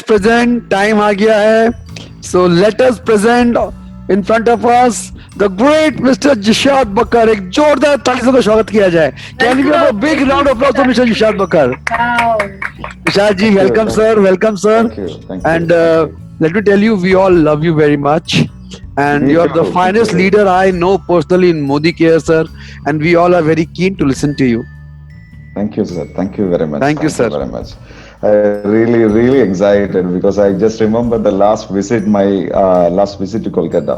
present. Time aa gaya hai. So let us present in front of us the great Mr. Jishad Bakar. एक जोरदार ताली से स्वागत किया जाए. Can we have a big round of applause for Mr. Jishad Bakar? Wow. Jishad ji, Thank you. welcome sir. Welcome sir. Thank you. Thank you. And Thank you. let me tell you, we all love you very much. And Me you are the too. finest Me too. leader I know personally in Modi Care, sir. And we all are very keen to listen to you. Thank you, sir. Thank you very much. Thank you, sir. Very much. I really excited because I just remember the last visit, my last visit to Kolkata.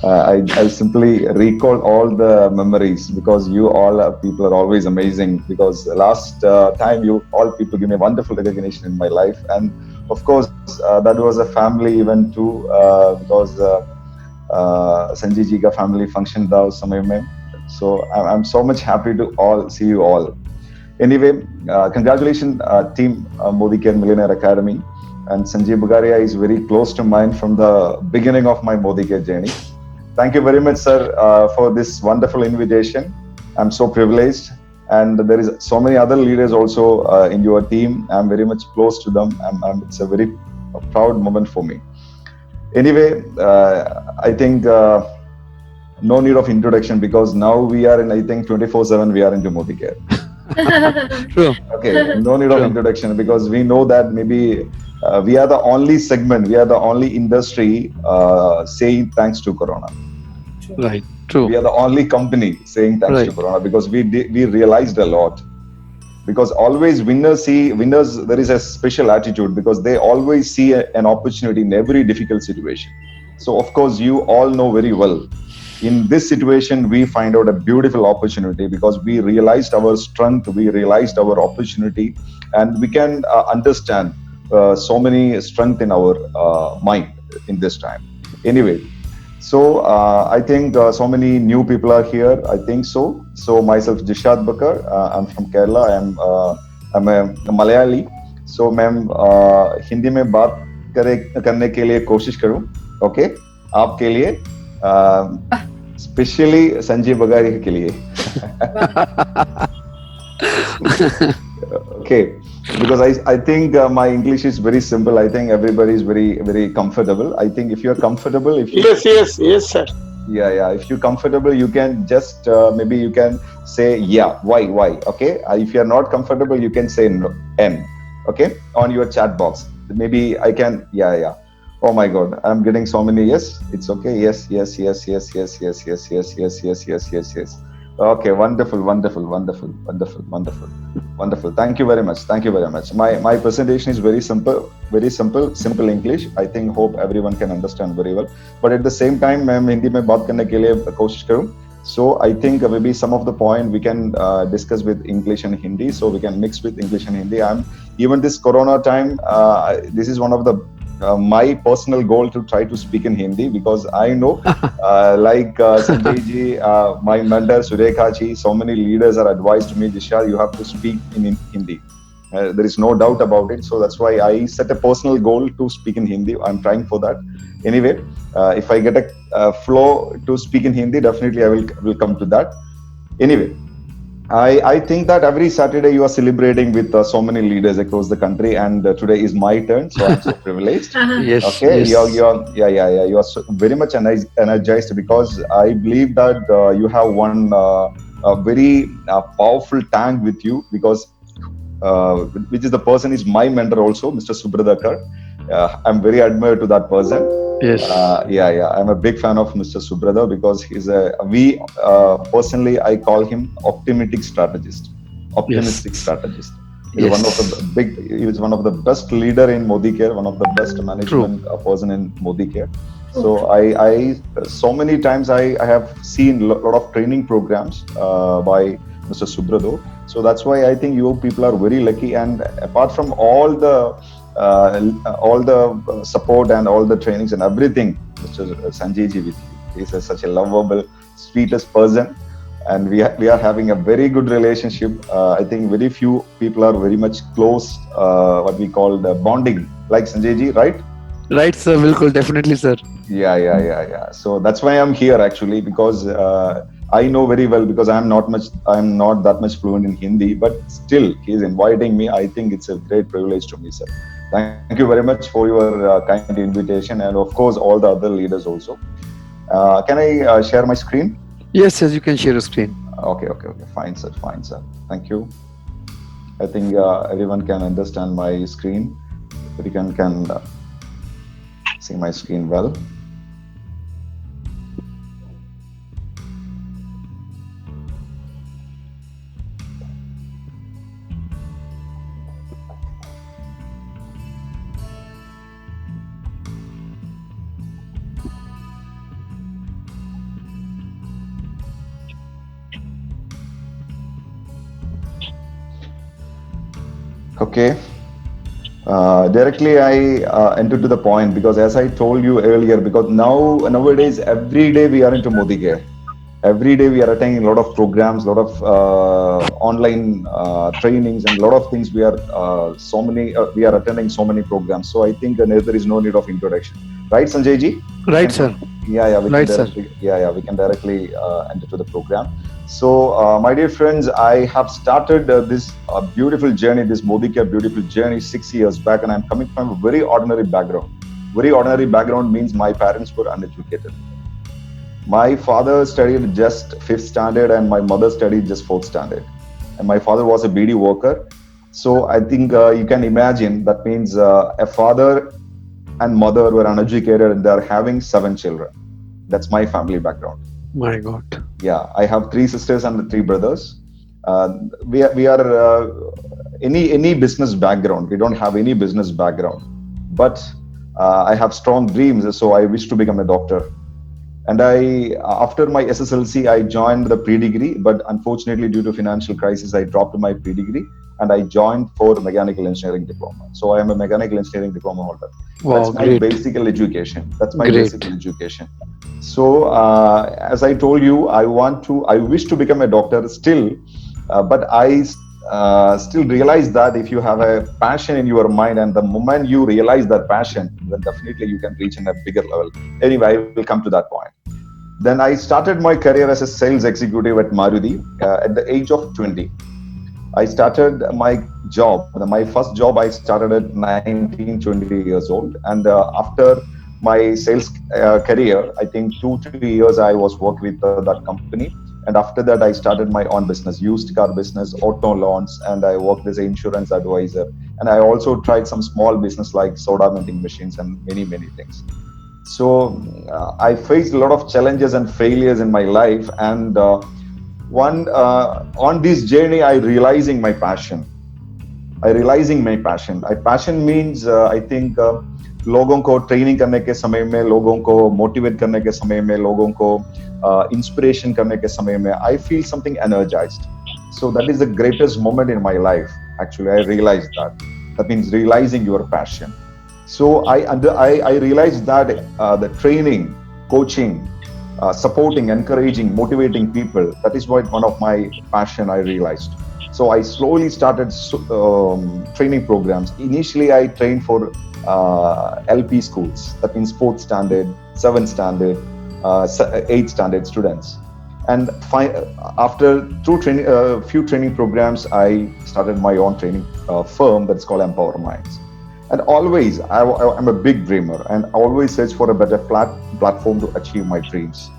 I simply recall all the memories because you all people are always amazing. Because last time you all people give me wonderful recognition in my life, and of course that was a family event too because Sanjay ji ka family function tha us samay mein. So I'm so much happy to all see you all. Anyway, congratulations team Modi Care Millionaire Academy, and Sanjay Bagaria is very close to mine from the beginning of my Modi Care journey. Thank you very much, sir, for this wonderful invitation. I'm so privileged, and there is so many other leaders also in your team. I'm very much close to them. It's a very proud moment for me. Anyway, I think no need of introduction because now we are in, I think 24/7 we are into Modi Care. True. Okay, no need of introduction because we know that maybe we are the only segment, we are the only industry saying thanks to Corona. Right. True. We are the only company saying thanks to Corona because we realized a lot. Because always winners, there is a special attitude because they always see an opportunity in every difficult situation. So of course you all know very well. In this situation, we find out a beautiful opportunity because we realized our strength, we realized our opportunity, and we can understand so many strength in our mind in this time. Anyway, so I think so many new people are here. I think so. So myself, Jishad Bakar, I'm from Kerala. I'm a Malayali. So ma'am Hindi में बात करने के लिए कोशिश करूँ. Okay, आपके लिए. Especially Sanjay Bagaria के लिए. Okay, because I think my English is very simple. I think everybody is very comfortable. I think if you are comfortable, if you, yes, sir. Yeah. If you're comfortable, you can just maybe you can say yeah. Why? Okay. If you are not comfortable, you can say no, N. Okay, on your chat box. Maybe I can. Yeah. Oh my God, I'm getting so many yes. It's okay. Yes. Okay, wonderful. Thank you very much. My presentation is very simple English. I think hope everyone can understand very well. But at the same time, मैं हिंदी में बात करने के लिए कोशिश करूँ. So I think maybe some of the point we can discuss with English and Hindi. So we can mix with English and Hindi. Even this Corona time, this is one of the my personal goal to try to speak in Hindi because I know like Sanjay ji, my mentor Surekha ji, so many leaders are advised to me, Jishad, you have to speak in Hindi. There is no doubt about it. So that's why I set a personal goal to speak in Hindi. I'm trying for that. Anyway, if I get a flow to speak in Hindi, definitely I will come to that. Anyway, I think that every Saturday you are celebrating with so many leaders across the country, and today is my turn, so I'm so privileged. Yes. Okay, yes. you are so very much energized because I believe that you have one very powerful tank with you because which is the person is my mentor also, Mr. Subradakar. I'm very admired to that person. Yes. I'm a big fan of Mr. Subrada because he's personally I call him optimistic strategist. Strategist. He's one of the best leader in Modi Care, one of the best management person in Modi Care. So I so many times I have seen a lot of training programs by Mr. Subrado. So that's why I think you people are very lucky. And apart from all the support and all the trainings and everything, Mr. Sanjay ji with you. He's such a lovable, sweetest person, and we are having a very good relationship. I think very few people are very much close. What we call the bonding, like Sanjay ji, right? Right, sir. Bilkul, definitely, sir. Yeah. So that's why I'm here actually because I know very well because I'm not that much fluent in Hindi, but still he's inviting me. I think it's a great privilege to me, sir. Thank you very much for your kind invitation, and of course, all the other leaders also. Can I share my screen? Yes, yes, you can share a screen. Okay. Fine, sir. Fine, sir. Thank you. I think everyone can understand my screen. Everyone can see my screen well. Okay. Directly, I enter to the point because, as I told you earlier, because nowadays every day we are into Modi Care. Every day we are attending a lot of programs, a lot of online trainings, and a lot of things. We are attending so many programs. So I think there is no need of introduction, right, Sanjay ji? We Right, can, sir. yeah, we can Right, sir. directly, we can directly enter to the program. So, my dear friends, I have started this beautiful journey, this Modi Care beautiful journey 6 years back, and I'm coming from a very ordinary background. Very ordinary background means my parents were uneducated. My father studied just fifth standard, and my mother studied just fourth standard. And my father was a BD worker. So I think you can imagine that means a father and mother were uneducated, and they're having 7 children. That's my family background. My God. Yeah, I have 3 sisters and 3 brothers. We are any business background. We don't have any business background, but I have strong dreams. So I wish to become a doctor. And after my SSLC, I joined the pre-degree, but unfortunately, due to financial crisis, I dropped my pre-degree and I joined for mechanical engineering diploma. So I am a mechanical engineering diploma holder. Wow, That's my great. basic education. That's my basic Great. education. So as I told you, I wish to become a doctor still, but I still realize that if you have a passion in your mind, and the moment you realize that passion, then definitely you can reach in a bigger level. Anyway, I will come to that point. Then I started my career as a sales executive at Maruti at the age of 20. I started my job. My first job I started at 19, 20 years old. And after my sales career, I think 2, 3 years I was worked with that company. And after that, I started my own business, used car business, auto loans, and I worked as an insurance advisor. And I also tried some small business like soda minting machines and many, many things. So I faced a lot of challenges and failures in my life, and one on this journey, I realizing my passion. I passion means I think लोगों को training करने के समय में, लोगों को motivate करने के समय में, लोगों को इंस्पिरेशन करने के समय में, I feel something energized. So that is the greatest moment in my life. Actually, I realized that. That means realizing your passion. So I realized that the training, coaching, supporting, encouraging, motivating people, that is what one of my passion I realized. So I slowly started training programs. Initially, I trained for LP schools, that means fourth standard, seventh standard, eighth standard students. And after few training programs, I started my own training firm that's called Empower Minds. And always, I'm a big dreamer and always search for a better platform to achieve my dreams.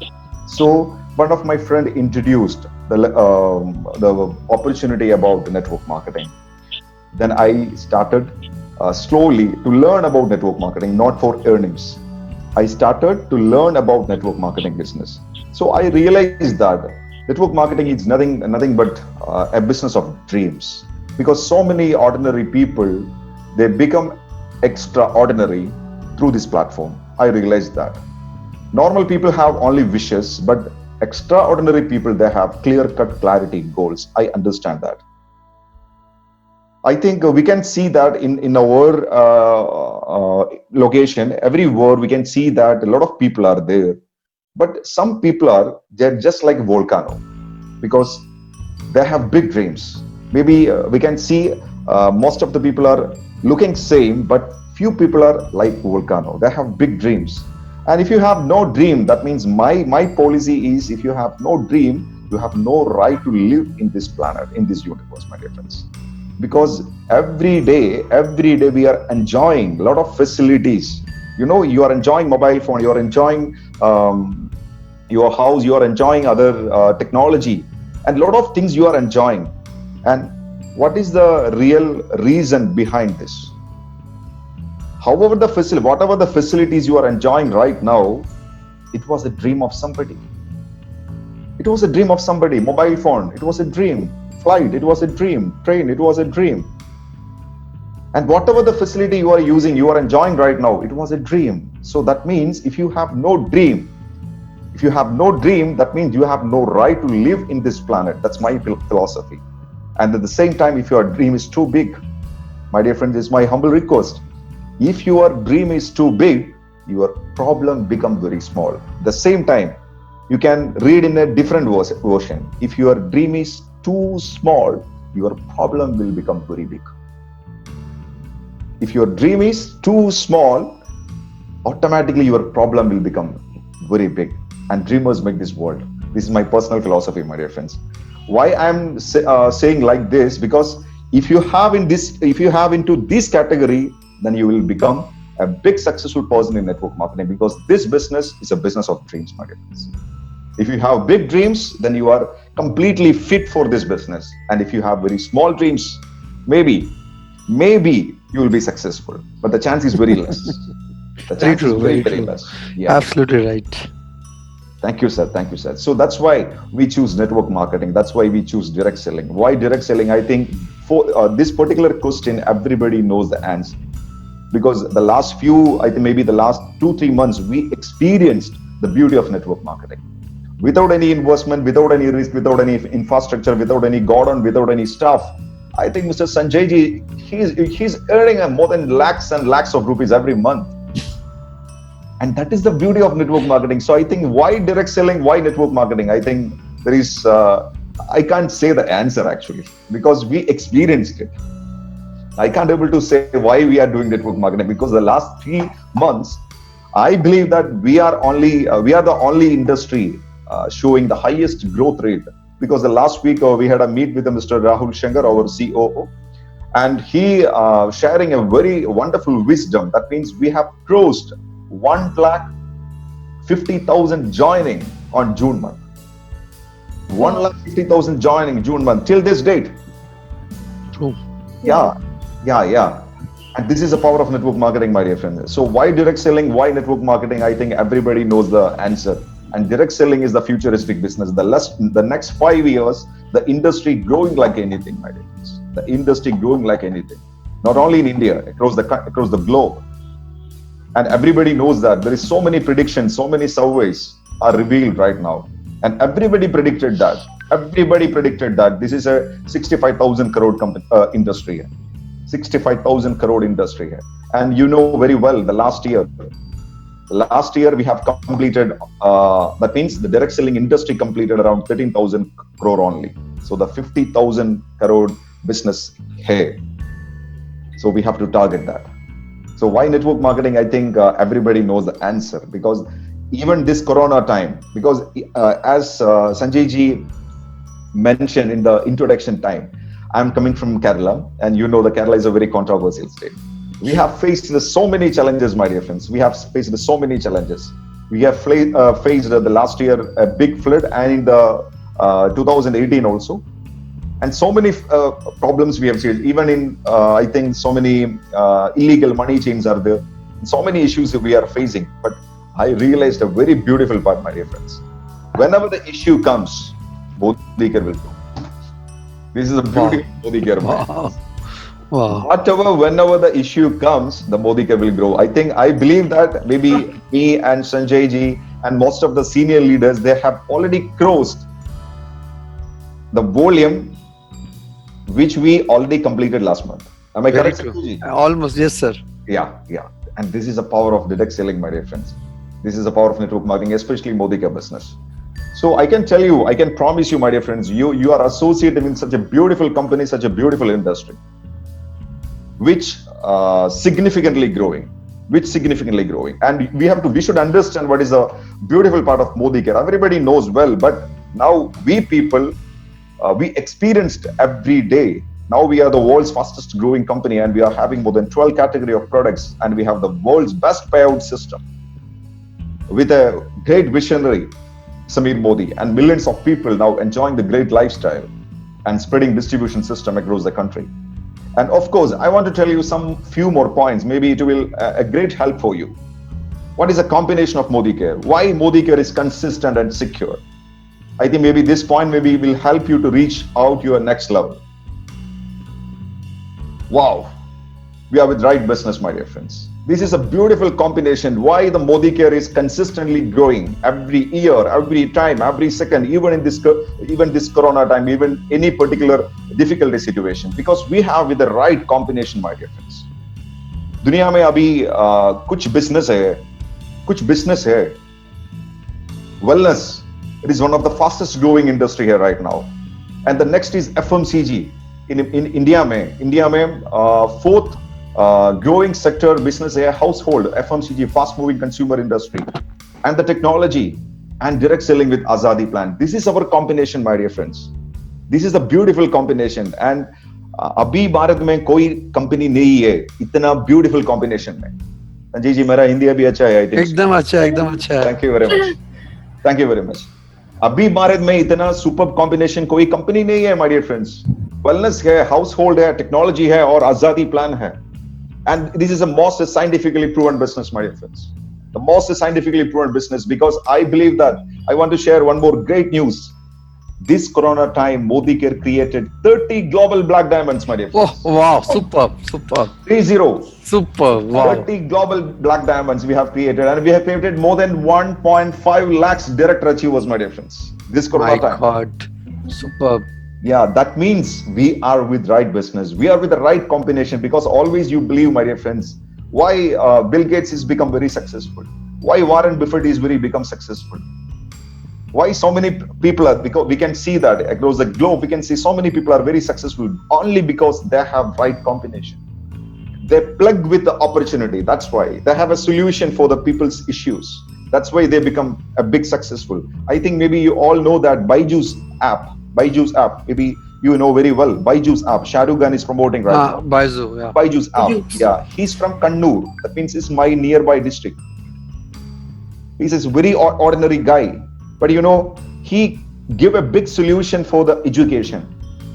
So one of my friend introduced the opportunity about the network marketing. Then I started slowly to learn about network marketing, not for earnings. I started to learn about network marketing business. So I realized that network marketing is nothing but a business of dreams, because so many ordinary people, they become extraordinary through this platform. I realized that normal people have only wishes, but extraordinary people, they have clear cut clarity goals. I understand that. I think we can see that in our location, everywhere we can see that a lot of people are there, but some people they're just like volcano, because they have big dreams. Maybe we can see most of the people are looking same, but few people are like volcano. They have big dreams. And if you have no dream, that means my policy is, if you have no dream, you have no right to live in this planet, in this universe, my dear friends. because every day we are enjoying a lot of facilities. You are enjoying mobile phone, you are enjoying your house, you are enjoying other technology, and a lot of things you are enjoying. And what is the real reason behind this? Whatever the facilities you are enjoying right now, it was a dream of somebody. It was a dream of somebody. Mobile phone, it was a dream. Flight, it was a dream. Train, it was a dream. And whatever the facility you are using, you are enjoying right now, it was a dream. So that means if you have no dream, that means you have no right to live in this planet. That's my philosophy. And at the same time, if your dream is too big, my dear friends, it's my humble request. If your dream is too big, your problem becomes very small. At the same time, you can read in a different version. If your dream is too small, your problem will become very big. If your dream is too small, automatically your problem will become very big. And dreamers make this world. This is my personal philosophy, my dear friends. Why I'm saying like this? Because if you have into this category, then you will become a big successful person in network marketing, because this business is a business of dreams, my dear friends. If you have big dreams, then you are completely fit for this business. And if you have very small dreams, maybe you will be successful, but the chance is very less. The Very chance is true, very, very very true. less. Yeah. Absolutely right. Thank you, sir. Thank you, sir. So that's why we choose network marketing. That's why we choose direct selling. Why direct selling? I think for this particular question, everybody knows the answer. Because the last maybe the last 2-3 months, we experienced the beauty of network marketing. Without any investment, without any risk, without any infrastructure, without any Gordon, without any staff, I think Mr. Sanjay ji, he's earning more than lakhs and lakhs of rupees every month. And that is the beauty of network marketing. So I think why direct selling, why network marketing? I think there is, I can't say the answer actually, because we experienced it. I can't able to say why we are doing network marketing, because the last 3 months, I believe that we are the only industry showing the highest growth rate. Because the last week we had a meet with Mr. Rahul Shankar, our COO, and he sharing a very wonderful wisdom. That means we have crossed 1,50,000 joining on June month. 1,50,000 joining June month till this date. True. Yeah. And this is the power of network marketing, my dear friends. So why direct selling? Why network marketing? I think everybody knows the answer. And direct selling is the futuristic business. The next 5 years, the industry growing like anything, my dear friends. The industry growing like anything. Not only in India, across the globe. And everybody knows that there is so many predictions, so many surveys are revealed right now. And everybody predicted that. This is a 65,000 crore industry here. 65,000 crore industry here. And you know very well, the last year we have completed, that means the direct selling industry completed around 13,000 crore only. So the 50,000 crore business here. So we have to target that. So why network marketing? I think everybody knows the answer, because even this Corona time, because as Sanjay ji mentioned in the introduction time, I'm coming from Kerala, and you know that Kerala is a very controversial state. We have faced so many challenges, my dear friends. We have faced so many challenges. We have faced the last year a big flood, and in the 2018 also. And so many problems we have seen. Even in, I think, so many illegal money chains are there. So many issues that we are facing. But I realized a very beautiful part, my dear friends. Whenever the issue comes, Modikar will go. This is a beauty of Modikar. Wow. Whenever the issue comes, the Modikar will grow. I believe that maybe me and Sanjay ji and most of the senior leaders, they have already crossed the volume which we already completed last month. Am I correct? Almost, yes, sir. Yeah. And this is the power of direct selling, my dear friends. This is the power of network marketing, especially Modikar business. So I can tell you, I can promise you, my dear friends, you are associated in such a beautiful company, such a beautiful industry, which significantly growing. And we should understand what is the beautiful part of Modikar. Everybody knows well, but now we people, we experienced every day Now we are the world's fastest growing company, and we are having more than 12 category of products, and we have the world's best payout system with a great visionary, Samir Modi, and millions of people now enjoying the great lifestyle and spreading distribution system across the country. And of course, I want to tell you some few more points. Maybe it will a great help for you. What is a combination of Modi Care? Why Modi Care is consistent and secure? I think maybe this point maybe will help you to reach out your next level. Wow, we are with right business, my dear friends. This is a beautiful combination. Why the Modi Care is consistently growing every year, every time, every second, even this Corona time, even any particular difficulty situation, because we have with the right combination, my dear friends. दुनिया में अभी कुछ business है. Wellness, it is one of the fastest growing industry here right now, and the next is FMCG. In India में fourth growing sector business है household, FMCG, fast moving consumer industry, and the technology and direct selling with Azadi plan. This is our combination, my dear friends. This is a beautiful combination, and अभी भारत में कोई company नहीं है इतना beautiful combination में. संजय जी, मेरा हिंदी अभी अच्छा है? आई थिंक एकदम अच्छा है. Thank you very much. अभी भारत में इतना सुपर कॉम्बिनेशन कोई कंपनी नहीं है, माय डियर फ्रेंड्स. वेलनेस है, हाउस होल्ड है, टेक्नोलॉजी है और आजादी प्लान है. And this is the most scientifically proven business, my dear friends. The most scientifically proven business, because I believe that I want to share one more great news. This Corona time, Modi Care created 30 global black diamonds, my dear friends. Oh, wow, super. 30. Super, wow. 30 global black diamonds we have created, and we have created more than 1.5 lakhs direct achievers, my dear friends. This Corona time. My God, superb. Yeah, that means we are with right business. We are with the right combination, because always you believe, my dear friends, why Bill Gates has become very successful, why Warren Buffett is become successful, why so many people are, because we can see that across the globe, we can see so many people are very successful only because they have right combination. They plug with the opportunity. That's why they have a solution for the people's issues. That's why they become a big successful. I think maybe you all know that Byju's app, maybe you know very well. Byju's app, Shah Rukh Khan is promoting right now. Byju's app. Yeah, he's from Kannur. That means it's my nearby district. He's a very ordinary guy, but you know, he give a big solution for the education.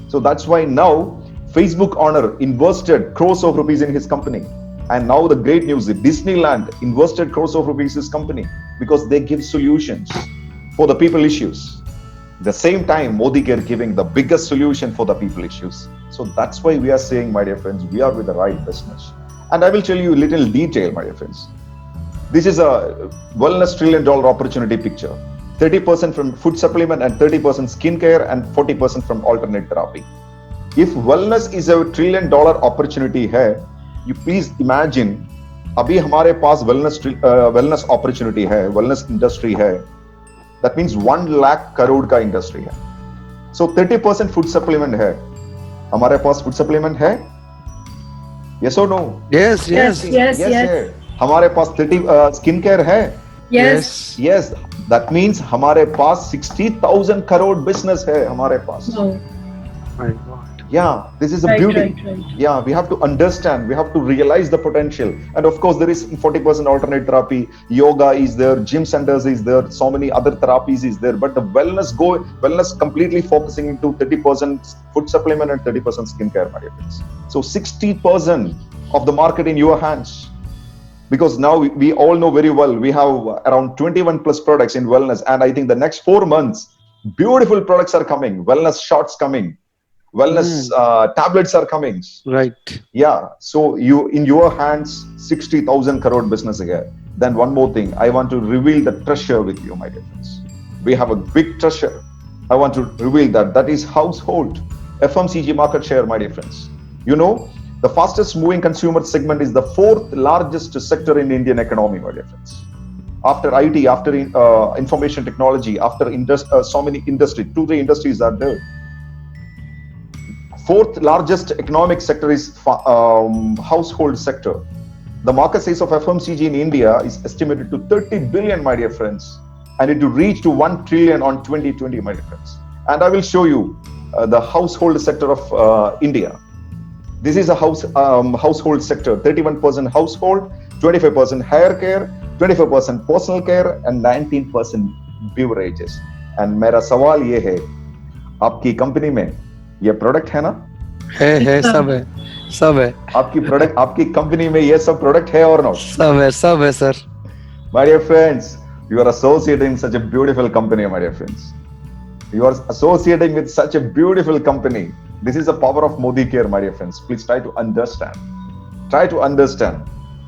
So that's why now Facebook owner invested crores of rupees in his company. And now the great news is Disneyland invested crores of rupees in his company, because they give solutions for the people issues. The same time, Modi Care giving the biggest solution for the people issues. So that's why we are saying, my dear friends, we are with the right business. And I will tell you a little detail, my dear friends. This is a wellness $1 trillion opportunity picture. 30% from food supplement and 30% skincare and 40% from alternate therapy. If wellness is a $1 trillion opportunity है, you please imagine, अभी हमारे पास wellness opportunity है, wellness industry है. That means 1 lakh crore का industry है. So 30% food supplement है. हमारे पास food supplement है? Yes or no? Yes. है. हमारे पास 30 skincare है? Yes. That means हमारे पास 60,000 crore business है हमारे पास. My God. Yeah, this is a beauty. Right. Yeah, we have to understand, we have to realize the potential. And of course, there is 40% alternate therapy, yoga is there, gym centers is there, so many other therapies is there. But the wellness completely focusing into 30% food supplement and 30% skincare, my dear friends. So 60% of the market in your hands. Because now we all know very well, we have around 21 plus products in wellness. And I think the next 4 months, beautiful products are coming, wellness shots coming. Wellness tablets are coming. Right. Yeah. So you in your hands 60,000 crore business again. Then one more thing, I want to reveal the treasure with you, my dear friends. We have a big treasure. I want to reveal that. That is household FMCG market share, my dear friends. You know, the fastest moving consumer segment is the 4th largest sector in Indian economy, my dear friends. After IT, after information technology, after so many industries, 2-3 industries are there. 4th largest economic sector is household sector. The market size of FMCG in India is estimated to 30 billion, my dear friends, and it will reach to 1 trillion on 2020, my dear friends. And I will show you the household sector of India. This is a household sector. 31% household, 25% hair care, 25% personal care, and 19% beverages. And मेरा सवाल ये है, आपकी company में ये product है ना? है सब है आपकी कंपनी में ये सब प्रोडक्ट है और not? सब है sir. My dear friends, you are associating such a beautiful company, my dear friends. You are associating with such a beautiful company. This is the power of Modi Care, my dear friends. Please try to understand. Try to understand.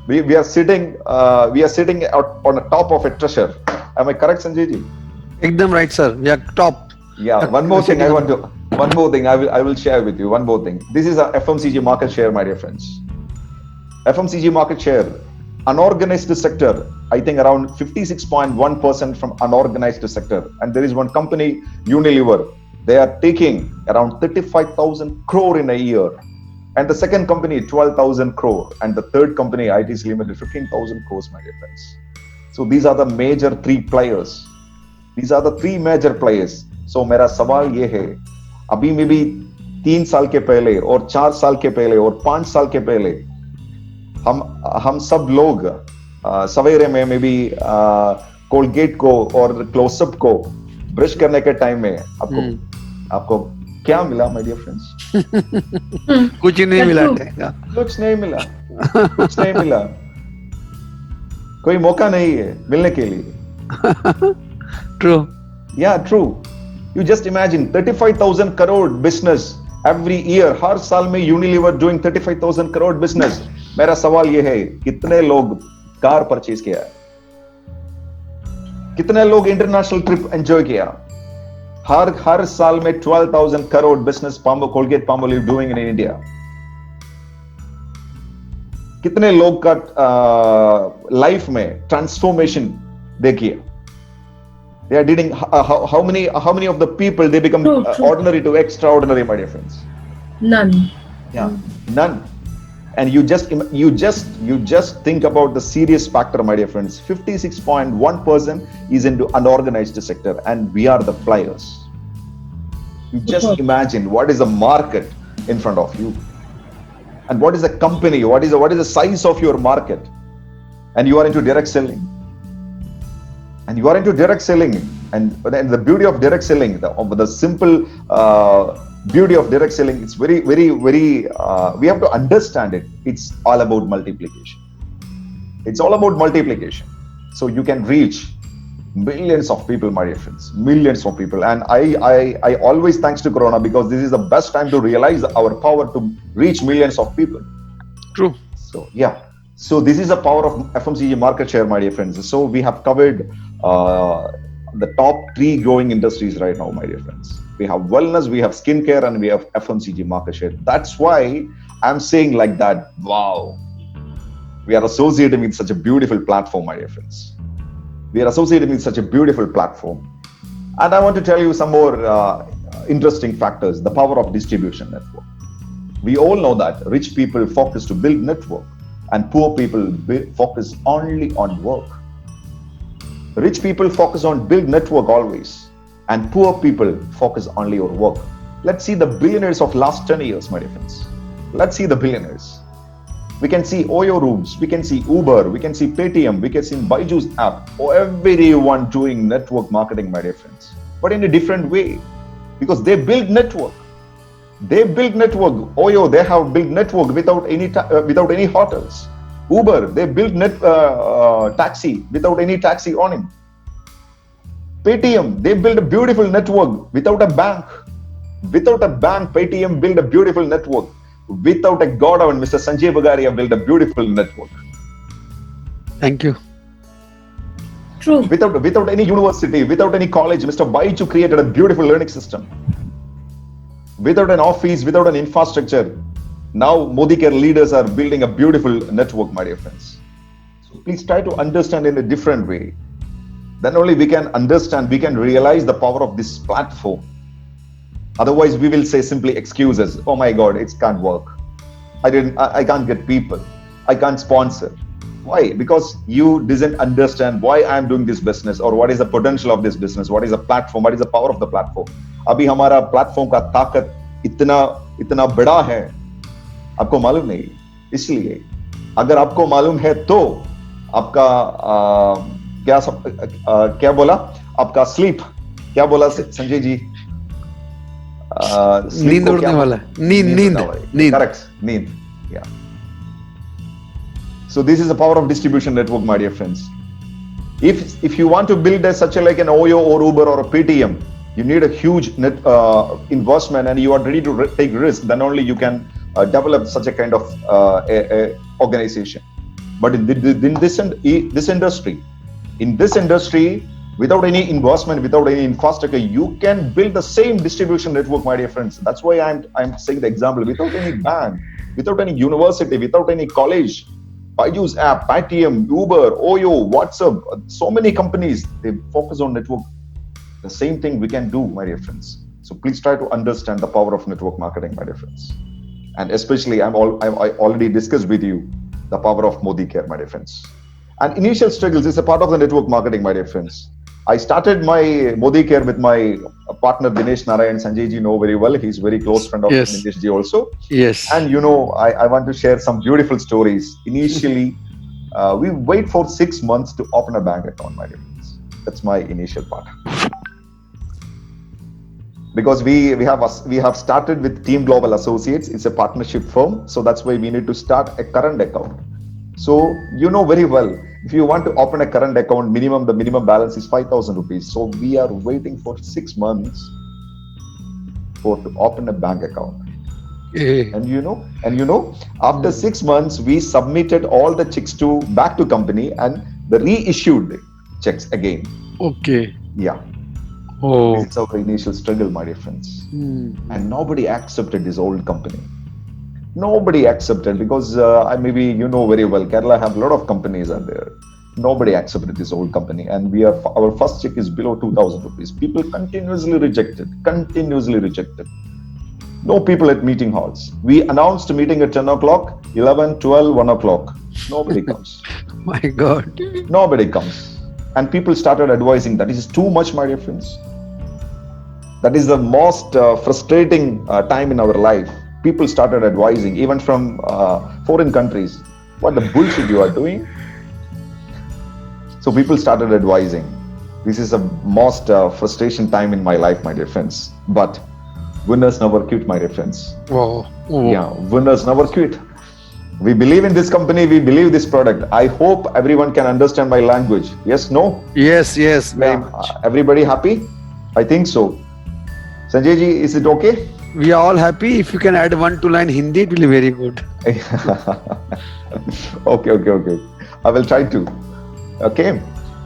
We are sitting on the top of a treasure. Am I correct, Sanjay ji? एकदम right, sir. We are top. Yeah. One more thing I will share with you. One more thing. This is a FMCG market share, my dear friends. FMCG market share, unorganized sector, I think around 56.1% from unorganized sector. And there is one company, Unilever, they are taking around 35,000 crore in a year. And the second company, 12,000 crore. And the third company, ITC Limited, 15,000 crores, my dear friends. So these are the major three players. These are the three major players. So मेरा सवाल ये है, अभी में भी 3 साल के पहले और 4 साल के पहले और 5 साल के पहले हम सब लोग सवेरे में भी कोलगेट को और क्लोजअप को ब्रश करने के टाइम में आपको क्या मिला, माय डियर फ्रेंड्स? कुछ नहीं मिला. कुछ नहीं मिला. कोई मौका नहीं है मिलने के लिए. True. Yeah, true. You just imagine 35,000 crore business every year. हर साल में Unilever doing 35,000 crore business. मेरा सवाल ये है, कितने लोग कार परचेज किया, कितने लोग इंटरनेशनल ट्रिप एंजॉय किया? हर साल में 12,000 crore business Colgate Palmolive doing in India. कितने लोग का लाइफ में ट्रांसफॉर्मेशन देखिए. They are dealing how many of the people they become ordinary to extraordinary, my dear friends? None. Yeah, none. And you just think about the serious factor, my dear friends. 56.1% is into unorganized sector, and we are the players. You just imagine what is the market in front of you, and what is the company, what is the size of your market, and you are into direct selling. And the beauty of direct selling, the simple beauty of direct selling, it's very, very, very, we have to understand it. It's all about multiplication. So you can reach millions of people, my dear friends, millions of people. And I always thanks to Corona, because this is the best time to realize our power to reach millions of people. True. So, yeah. So this is the power of FMCG market share, my dear friends. So we have covered the top 3 growing industries right now, my dear friends. We have wellness, we have skincare, and we have FMCG market share. That's why I'm saying like that, wow, we are associated with such a beautiful platform, my dear friends. We are associated with such a beautiful platform. And I want to tell you some more interesting factors, the power of distribution network. We all know that rich people focus to build network, and poor people focus only on work. Rich people focus on build network always, and poor people focus only on work. Let's see the billionaires of last 10 years, my dear friends. Let's see the billionaires. We can see Oyo Rooms, we can see Uber, we can see Paytm, we can see Byju's app, or everyone doing network marketing, my dear friends. But in a different way, because they build network. Oyo, they have built network without any hotels. Uber, they built taxi without any taxi on him. Paytm, they built a beautiful network without a bank. Paytm built a beautiful network. Without a godawin, Mr. Sanjay Bagaria built a beautiful network. Thank you. True. Without any university, without any college, Mr. Byju created a beautiful learning system. Without an office, without an infrastructure, now Modi Care leaders are building a beautiful network, my dear friends. So please try to understand in a different way. Then only we can understand, we can realize the power of this platform. Otherwise, we will say simply excuses. Oh my God, it can't work. I can't get people. I can't sponsor. Why? Because you didn't understand why I'm doing this business, or what is the potential of this business, what is the platform, what is the power of the platform. अभी हमारा platform का ताकत इतना बड़ा है. आपको मालूम नहीं, इसलिए अगर आपको मालूम है तो आपका क्या बोला आपका स्लीप, क्या बोला संजय जी? नींद उड़ने वाला, नींद करेक्ट, नींद, yeah. So this is the power of distribution network, my dear friends. If you want to build such a like an OYO or Uber or a PTM, you need a huge net investment, and you are ready to take risk. Then only you can develop such a kind of a organization. But in this industry, without any investment, without any infrastructure, you can build the same distribution network, my dear friends. That's why I'm saying the example. Without any bank, without any university, without any college, Byju's app, Paytm, Uber, Oyo, WhatsApp, so many companies, they focus on network. The same thing we can do, my dear friends. So please try to understand the power of network marketing, my dear friends. And especially, I already discussed with you the power of Modi Care, my dear friends. And initial struggles is a part of the network marketing, my dear friends. I started my Modi Care with my partner Dinesh Narayan. Sanjay ji know very well. He's very close friend of Dinesh ji also. Yes. And I want to share some beautiful stories. Initially, we wait for 6 months to open a bank account, my dear friends. That's my initial part. Because we have started with Team Global Associates. It's a partnership firm. So that's why we need to start a current account. So you know very well, if you want to open a current account, the minimum balance is 5,000 rupees. So we are waiting for 6 months to open a bank account. And after 6 months, we submitted all the checks back to company and the reissued checks again. Okay. Yeah. Oh. This is our initial struggle, my dear friends. And nobody accepted this old company. Nobody accepted because maybe you know very well, Kerala have a lot of companies are there. Nobody accepted this old company, and our first check is below 2,000 rupees. People continuously rejected. No people at meeting halls. We announced a meeting at 10 o'clock, 11, 12, 1 o'clock. Nobody comes. My God. Nobody comes. And people started advising that is too much, my dear friends. That is the most frustrating time in our life. People started advising, even from foreign countries, what the bullshit you are doing. So people started advising. This is the most frustration time in my life, my dear friends. But winners never quit, my dear friends. Wow. Yeah, winners never quit. We believe in this company, we believe this product. I hope everyone can understand my language. Yes, no? Yes, very much. Everybody happy? I think so. Sanjay ji, is it okay? We are all happy. If you can add 1-2 line Hindi, it will be very good. Okay. I will try to. Okay.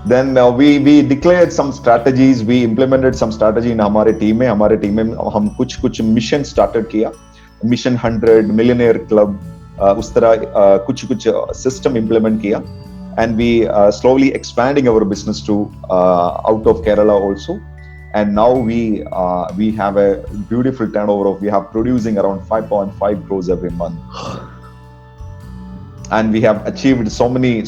Then we declared some strategies. We implemented some strategy in हमारे team में हम कुछ mission started किया. Mission 100, Millionaire Club, उस तरह कुछ system implement किया. And we slowly expanding our business to out of Kerala also. And now we have a beautiful turnover we have producing around 5.5 crores every month. And we have achieved so many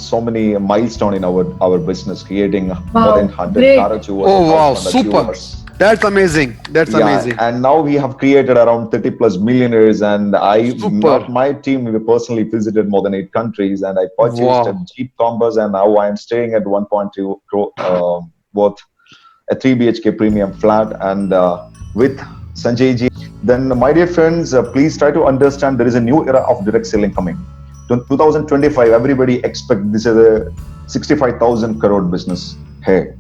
milestones in our business, creating more than 100 car achievers. Oh wow, super. That's amazing. Amazing. And now we have created around 30 plus millionaires, and my team, we personally visited more than 8 countries, and I purchased a Jeep Compass, and now I am staying at 1.2 crore worth a 3 BHK premium flat, and with Sanjay ji. Then my dear friends, please try to understand there is a new era of direct selling coming. 2025, everybody expect this is a 65,000 crore business. Hey,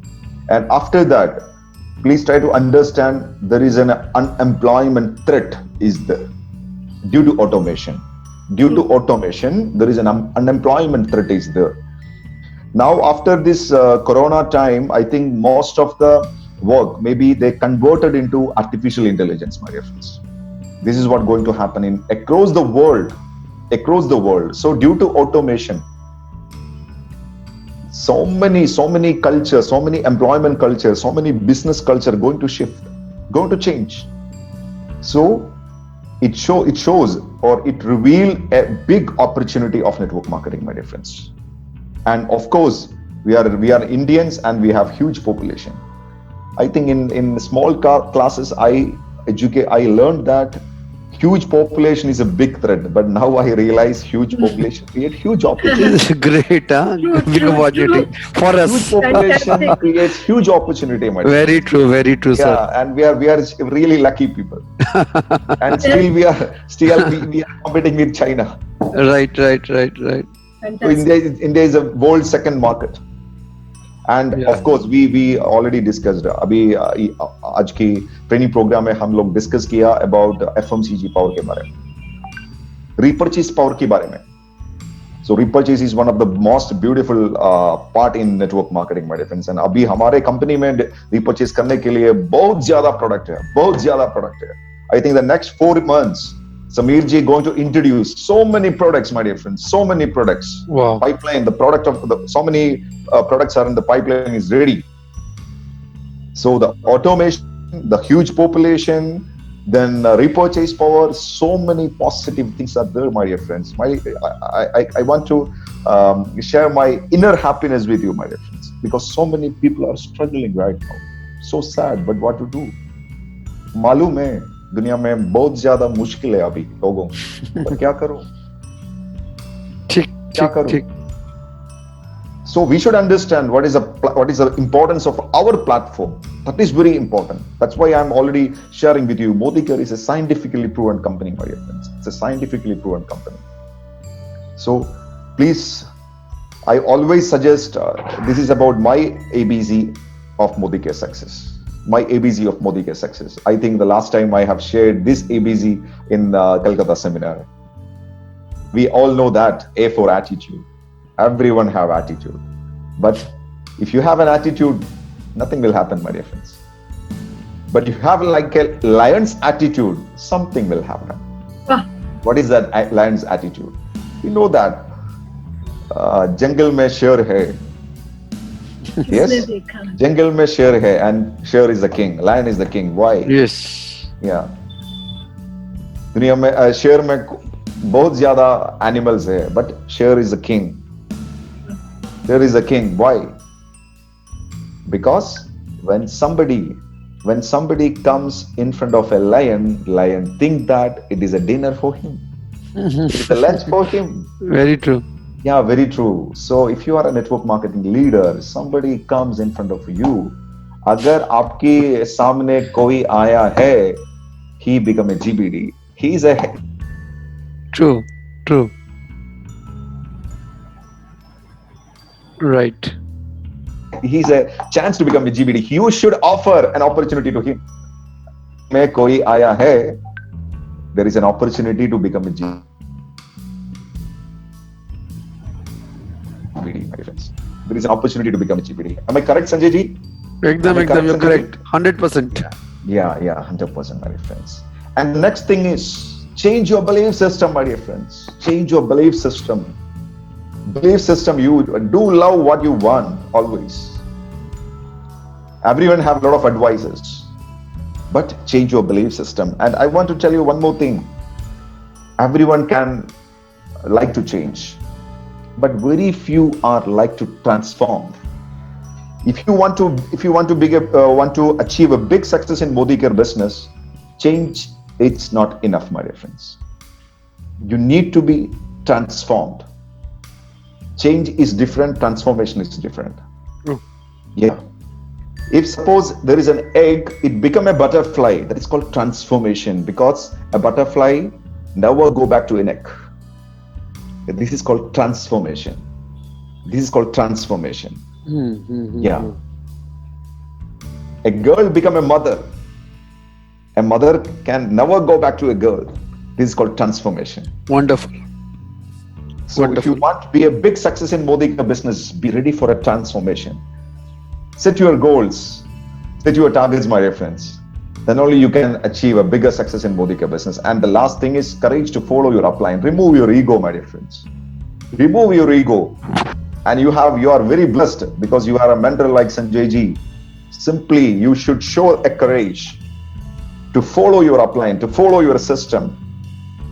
and after that, please try to understand there is an unemployment threat is there due to automation. Due to automation, there is an unemployment threat is there. Now, after this Corona time, I think most of the work, maybe they converted into artificial intelligence, my dear friends. This is what going to happen across the world. So due to automation, so many cultures, so many employment cultures, so many business culture going to shift, going to change. So it shows or it reveals a big opportunity of network marketing, my dear friends. And of course, we are Indians and we have huge population. I think in small classes, I learned that Huge population is a big threat, but now I realize huge population create huge opportunity. Great, huh? True, Big true, opportunity for Huge us. population Fantastic. creates huge opportunity, my dear. Very true, sir. Yeah, and we are really lucky people, and still we are competing with China. Right. So Fantastic. India is a world second market. And Yeah. of course we already discussed अभी आज की training programme में हम लोग discuss किया about FMCG power के बारे में, repurchase पावर के बारे में. So repurchase is one of the most beautiful part in network marketing, my friends. And अभी हमारे कंपनी में repurchase करने के लिए बहुत ज्यादा प्रोडक्ट है. I think the next 4 months Sameer ji going to introduce so many products, my dear friends, so many products. Wow. Pipeline, the product of so many products are in the pipeline is ready. So the automation, the huge population, then repurchase power, so many positive things are there, my dear friends. I want to share my inner happiness with you, my dear friends, because so many people are struggling right now. So sad, but what to do? मालूम है दुनिया में बहुत ज्यादा मुश्किल है अभी लोगों, पर क्या करो? ठीक. So we should understand what is the importance of our platform. That is very important. That's why I'm already sharing with you. Modicare is a scientifically proven company, my dear friends. It's a scientifically proven company. So please, I always suggest this is about my ABZ of Modicare success. My ABZ of Modicare success. I think the last time I have shared this ABZ in Calcutta seminar. We all know that A for attitude. Everyone have attitude, but if you have an attitude, nothing will happen, my dear friends. But if you have like a lion's attitude, something will happen. Ah. What is that lion's attitude? You know that jungle mein sher hai. Yes, किसने देखा? jungle mein sher hai, and sher is the king. Lion is the king. Why? Yes. Yeah. दुनिया में शेर में बहुत ज्यादा animals है, but शेर is the king. There is a king. Why? Because when somebody comes in front of a lion think that it is a dinner for him. It is a lunch for him. Very true. Yeah, very true. So if you are a network marketing leader, somebody comes in front of you. अगर आपके सामने कोई आया है, he become a GBD. He is a True. Right. he's a chance to become a GBD. You should offer an opportunity to him. में कोई आया है, there is an opportunity to become a GBD, my friends. There is an opportunity to become a GBD. Am I correct, Sanjay ji? Ekdam, you're correct. 100%. Yeah, 100%, my dear friends. And the next thing is change your belief system, my dear friends. Change your belief system. Belief system, you do love what you want always. Everyone have a lot of advices, but change your belief system. And I want to tell you one more thing. Everyone can like to change, but very few are like to transform. If you want to achieve a big success in Modicare business, change it's not enough, my dear friends. You need to be transformed. Change is different, transformation is different. True. Yeah. If suppose there is an egg, it become a butterfly, that is called transformation, because a butterfly never go back to an egg. This is called transformation. Yeah. A girl become a mother. A mother can never go back to a girl. This is called transformation. Wonderful. So if you want to be a big success in Modicare business, be ready for a transformation. Set your goals, set your targets, my dear friends. Then only you can achieve a bigger success in Modicare business. And the last thing is courage to follow your upline. Remove your ego, my dear friends. Remove your ego. And you are very blessed because you are a mentor like Sanjay ji. Simply, you should show a courage to follow your upline, to follow your system.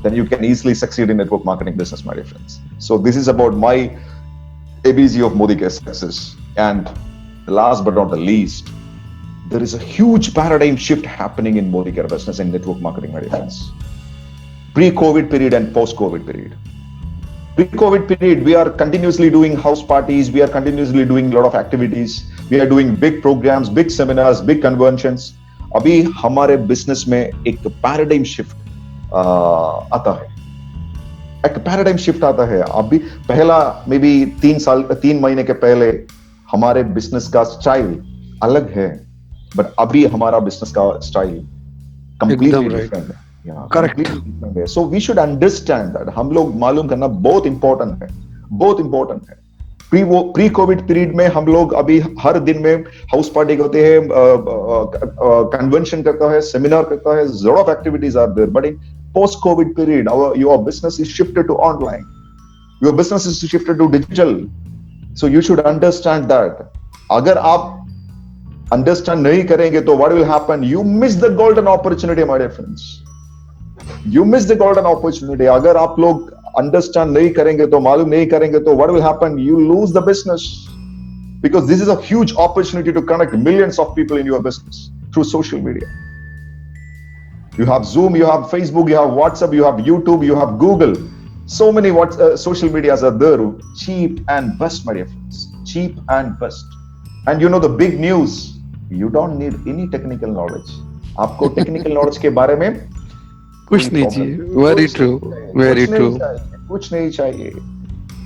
Then you can easily succeed in network marketing business, my dear friends. So this is about my ABZ of Modicare success. And last but not the least, there is a huge paradigm shift happening in Modicare business and network marketing, my dear friends. pre-COVID period and post-COVID period. Pre-COVID period, we are continuously doing house parties, we are continuously doing a lot of activities, we are doing big programs, big seminars, big conventions. अभी हमारे business में एक paradigm shift आता है, एक paradigm shift आता है. अभी पहला मे बी 3 महीने के पहले हमारे बिजनेस का स्टाइल अलग है, बट अभी हमारा बिजनेस का स्टाइल कंप्लीटली डिफरेंट है. Correct. So we should understand that. हम लोग मालूम करना बहुत इंपॉर्टेंट है, बहुत इंपॉर्टेंट है. प्री कोविड पीरियड में हम लोग अभी हर दिन में हाउस पार्टी करते हैं, कन्वेंशन करता है, सेमिनार करता है, lot of activities are there. But in post COVID period, your business is shifted to online, your business is shifted to digital. So you should understand that. अगर आप understand नहीं करेंगे तो what will happen? You miss the golden opportunity, my dear friends. You miss the golden opportunity. अगर आप लोग understand नहीं करेंगे तो, मालूम नहीं करेंगे तो what will happen? You lose the business, because this is a huge opportunity to connect millions of people in your business through social media. You have Zoom, you have Facebook, you have WhatsApp, you have YouTube, you have Google. So many social medias are there. Cheap and best, my dear friends. Cheap and best. And you know the big news. You don't need any technical knowledge. आपको technical knowledge के बारे में कुछ नहीं चाहिए. Very true. Very true. कुछ नहीं चाहिए.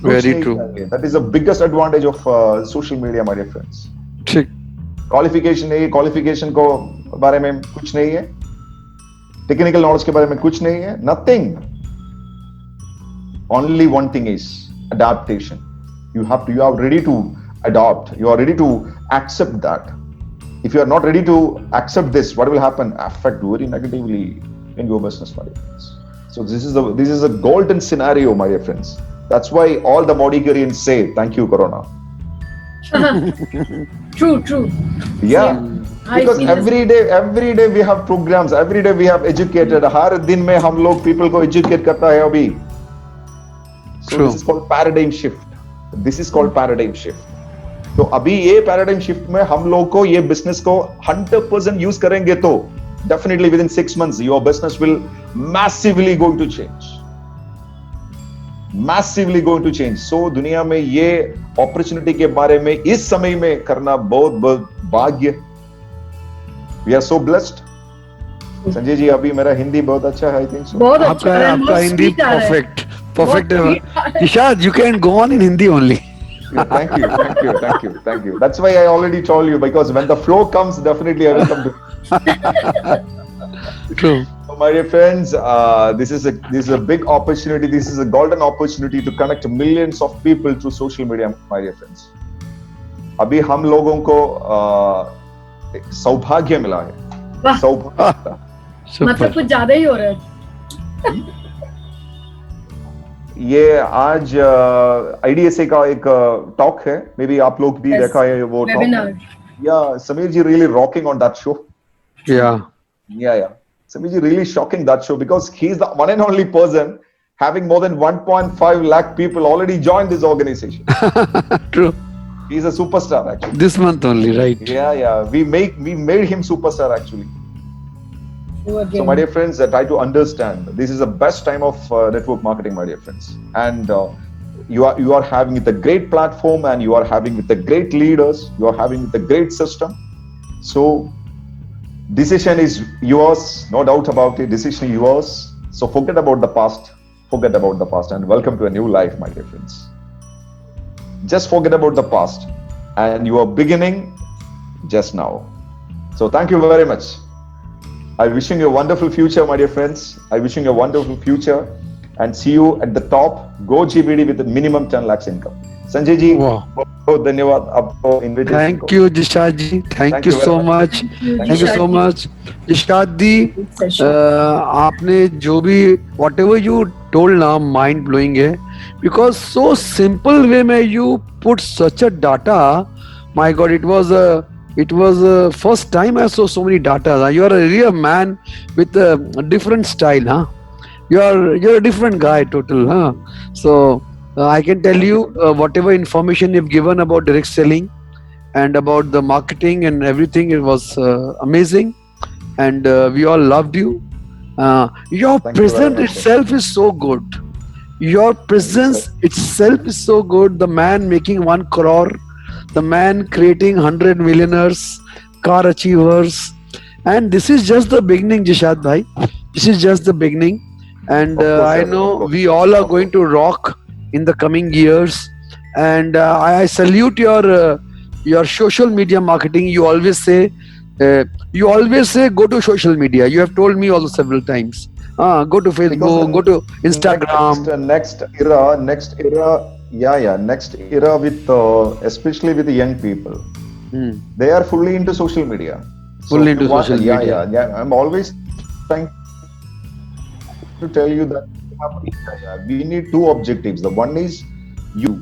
Very true. That is the biggest advantage of social media, my dear friends. ठीक. Qualification नहीं, qualification को बारे में कुछ नहीं है. टेक्निकल नॉलेज के बारे में कुछ नहीं है. Nothing. Only one thing is adaptation. You are ready to adopt. You are ready to accept that. If you are not ready to accept this, what will happen? Affect very negatively in your business, my dear friends. So this is a golden scenario, my dear friends. That's why all the Modigarians say, "Thank you, Corona." True. Yeah. Because every day we have programs, every day we have educated. हर दिन में हम लोग people को educate करता है अभी. So True. This is called paradigm shift. This is called paradigm shift. तो अभी ये paradigm shift में हम लोग को ये business को 100% use करेंगे तो definitely within 6 months your business will massively going to change. Massively going to change. So दुनिया में ये opportunity के बारे में इस समय में करना बहुत भाग्य. We are so blessed. Sanjay ji, अभी मेरा हिंदी बहुत अच्छा है, I think so. बहुत अच्छा है. आपका Hindi perfect. Jishad, you can go on in Hindi only. Yeah, thank you. That's why I already told you, because when the flow comes, definitely I will come to. True. So my dear friends, this is a big opportunity. This is a golden opportunity to connect millions of people through social media, my dear friends. अभी हम लोगों को सौभाग्य मिला है. सौभाग्य. मतलब कुछ ज्यादा ही हो रहा है. ये आज IDSA का एक टॉक है, मे बी आप लोग भी देखा है वो टॉक. या समीर जी really rocking on that show. Yeah. Sami ji really shocking that show, because he is the one and only person having more than 1.5 lakh people already joined this organization. True. He's a superstar actually. This month only, right? Yeah. We made him superstar actually. So my dear friends, try to understand. This is the best time of network marketing, my dear friends. And you are having with a great platform, and you are having with the great leaders. You are having with a great system. So decision is yours, no doubt about it. Decision is yours. So forget about the past. Forget about the past, and welcome to a new life, my dear friends. Just forget about the past, and you are beginning just now. So thank you very much. I'm wishing you a wonderful future, my dear friends. I'm wishing you a wonderful future, and see you at the top. Go GBD with a minimum 10 lakhs income. Sanjay ji, बहुत धन्यवाद आपको invitation. Thank you, Jishad ji. Thank you so much. Thank you so much. Jishad ji, आपने जो भी whatever you told now, mind blowing है, because so simple way में you put such a data. My God, it was first time I saw so many data. You are really a man with a different style, huh? You're a different guy, total, huh? So I can tell you whatever information you've given about direct selling and about the marketing and everything, it was amazing, and we all loved you. Your Thank you very presence much, sir. itself is so good. Your presence itself is so good. The man making 1 crore, the man creating 100 millionaires, car achievers, and this is just the beginning, Jishad bhai. This is just the beginning, and Of course, I sir, know of course. we all are Of going to rock in the coming years. And I salute your social media marketing. You always say. Go to social media. You have told me also several times. Go to Because Facebook, go to Instagram. next era, next era with especially with the young people, Hmm. they are fully into social media. Fully into social yeah, media. yeah. I'm always trying to tell you that we need two objectives. The one is you,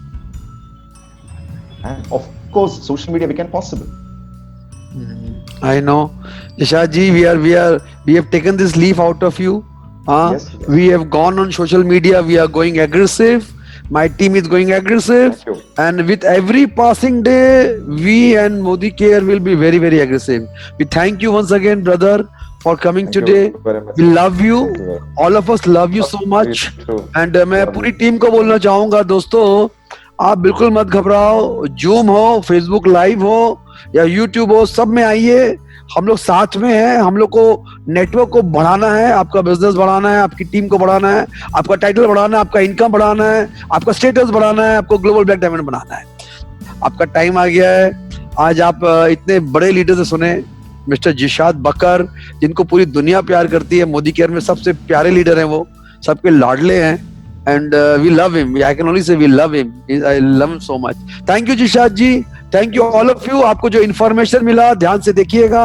and of course, social media became possible. I know, Jishad ji, we have taken this leaf out of you. Yes, yes. We have gone on social media. We are going aggressive. My team is going aggressive, Thank you. and with every passing day, we and Modi Care will be very, very aggressive. We thank you once again, brother, for coming Thank you today. very much. We love you. Thank you very much. All of us love you so much. True. And मैं Love पूरी you. Team को बोलना चाहूंगा, दोस्तों आप बिल्कुल मत घबराओ. जूम हो, फेसबुक लाइव हो या यूट्यूब हो, सब में आइए. हम लोग साथ में हैं. हम लोग को नेटवर्क को बढ़ाना है, आपका बिजनेस बढ़ाना है, आपकी टीम को बढ़ाना है, आपका टाइटल बढ़ाना है, आपका इनकम बढ़ाना है, आपका स्टेटस बढ़ाना है, आपको ग्लोबल ब्लैक डायमंड बनाना है. आपका टाइम आ गया है. आज आप इतने बड़े लीडर से सुने, मिस्टर जिशाद बकर, जिनको पूरी दुनिया प्यार करती है. मोदी केयर में सबसे प्यारे लीडर हैं वो, सबके लाडले हैं. And we love him. I can only say we love him. I love him so much. Thank you Jishad ji. Thank you all of you. आपको जो इन्फॉर्मेशन मिला ध्यान से देखिएगा.